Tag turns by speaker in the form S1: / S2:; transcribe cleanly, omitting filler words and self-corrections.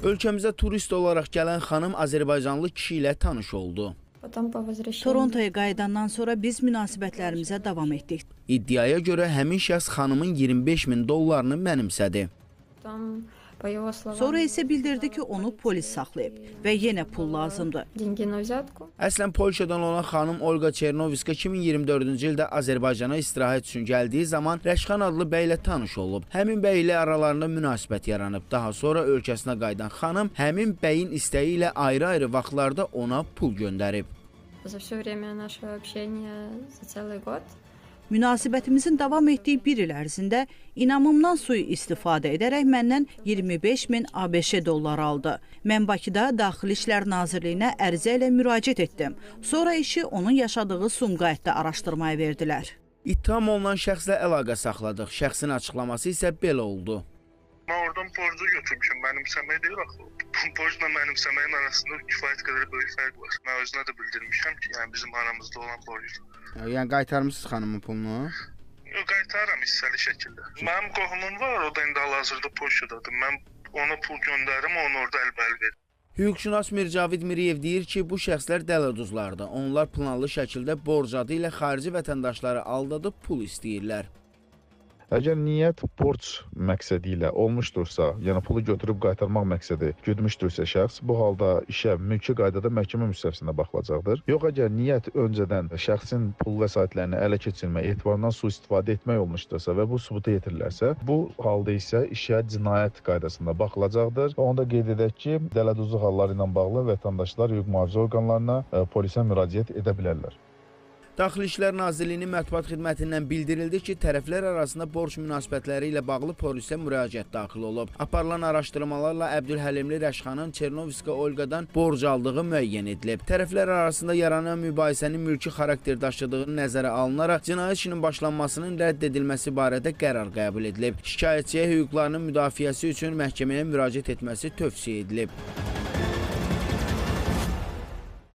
S1: Ölkəmizə turist olaraq gələn xanım Azərbaycanlı kişi ilə tanış oldu.
S2: Torontoya qayıdandan sonra biz münasibətlərimizə davam etdik.
S1: İddiaya görə həmin şəxs xanımın 25 min dollarını mənimsədi.
S2: Sonra isə bildirdi ki, onu polis saxlayıb və yenə pul lazımdır.
S1: Əslən Polşadan olan xanım Olga Çernoviska 2024-cü ildə Azərbaycana istirahət üçün gəldiyi zaman Rəşxan adlı bəylə tanış olub. Həmin bəy ilə aralarında münasibət yaranıb. Daha sonra ölkəsinə qayıdan xanım həmin bəyin istəyi ilə ayrı-ayrı vaxtlarda ona pul göndərib.
S2: Münasibətimizin davam etdiyi bir il ərzində inamımdan sui-istifadə edərək məndən 25 min ABŞ dolları aldı. Mən Bakıda Daxili İşlər Nazirliyinə ərizə ilə müraciət etdim. Sonra işi onun yaşadığı Sumqayıtda araşdırmaya verdilər.
S1: İttiham olunan şəxslə əlaqə saxladıq. Şəxsin açıqlaması isə belə oldu.
S3: Mən oradan borcu götürmüşəm, mənimsəmək deyil axı. Borcla mənimsəməyin arasında kifayət qədər böyük fərq var. Mən özünə də bildirmişəm ki, yəni bizim aramızda olan borc.
S1: Yəni qaytarmısınız xanımın pulunu?
S3: Yox, qaytarıram hissəli şəkildə. Mənim qohumum var, o da indi hal-hazırda Polşadadır. Mən ona pul göndərim, onu orada əlbəl verir.
S1: Hüquqşünas Mircavid Miriyev deyir ki, bu şəxslər dələduzlardır. Onlar planlı şəkildə borc adı ilə xarici vətəndaşları aldadıb pul istəyirlər.
S4: Əgər niyyət borc məqsədi ilə olmuşdursa, yəni pulu götürüb qaytarmaq məqsədi güdmüşdürsə şəxs, bu halda işə mülki qaydada məhkəmə müstəvisində baxılacaqdır. Yox, əgər niyyət öncədən şəxsin pul vəsaitlərini ələ keçirmək, etibarından sui-istifadə etmək olmuşdursa və bu sübuta yetirilərsə, bu halda isə işə cinayət qaydasında baxılacaqdır. Onu da qeyd edək ki, dələduzluq halları ilə bağlı vətəndaşlar hüquq mühafizə orqanlarına, polisə müraciət edə bilərlər.
S1: Daxili İşlər Nazirliyinin mətbuat xidmətindən bildirildi ki, tərəflər arasında borc münasibətləri ilə bağlı polisə müraciət daxil olub. Aparılan araşdırmalarla Əbdülhəlimli Rəşxanın Çernoviska Olqadan borc aldığı müəyyən edilib. Tərəflər arasında yaranan mübahisənin mülki xarakter daşıdığı nəzərə alınaraq cinayət işinin başlanmasının rədd edilməsi barədə qərar qəbul edilib. Şikayətçiyə hüquqlarının müdafiəsi üçün məhkəməyə müraciət etməsi tövsiyə edilib.